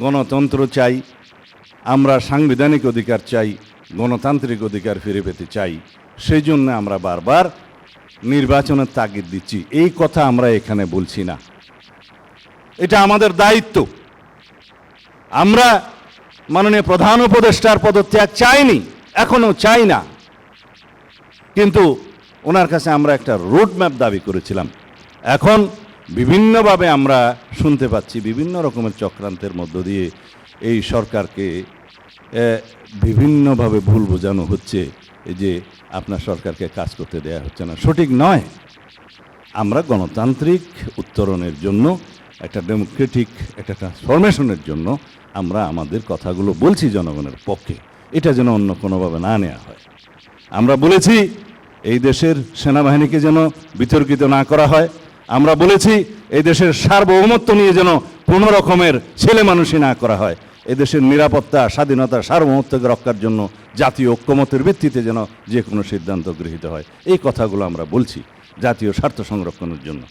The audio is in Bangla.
গণতন্ত্র চাই, আমরা সাংবিধানিক অধিকার চাই, গণতান্ত্রিক অধিকার ফিরে পেতে চাই। সেই জন্য আমরা বারবার নির্বাচনের তাগিদ দিচ্ছি। এই কথা আমরা এখানে বলছি না, এটা আমাদের দায়িত্ব। আমরা মাননীয় প্রধান উপদেষ্টার পদত্যাগ চাইনি, এখনো চাই না, কিন্তু ওনার কাছে আমরা একটা রোড ম্যাপ দাবি করেছিলাম। এখন বিভিন্নভাবে আমরা শুনতে পাচ্ছি বিভিন্ন রকমের চক্রান্তের মধ্য দিয়ে এই সরকারকে বিভিন্নভাবে ভুল বোঝানো হচ্ছে যে আপনার সরকারকে কাজ করতে দেয়া হচ্ছে না। সঠিক নয়। আমরা গণতান্ত্রিক উত্তরণের জন্য, একটা ডেমোক্রেটিক একটা ট্রান্সফরমেশনের জন্য আমরা আমাদের কথাগুলো বলছি জনগণের পক্ষে, এটা যেন অন্য কোনোভাবে না নেওয়া হয়। আমরা বলেছি এই দেশের সেনাবাহিনীকে যেন বিতর্কিত না করা হয়। আমরা বলেছি এই দেশের সার্বভৌমত্ব নিয়ে যেন কোনো রকমের ছেলে মানুষই না করা হয়। এদেশের নিরাপত্তা, স্বাধীনতা, সার্বভৌমত্বকে রক্ষার জন্য জাতীয় ঐক্যমতের ভিত্তিতে যেন যে কোনো সিদ্ধান্ত গৃহীত হয়। এই কথাগুলো আমরা বলছি জাতীয় স্বার্থ সংরক্ষণের জন্য।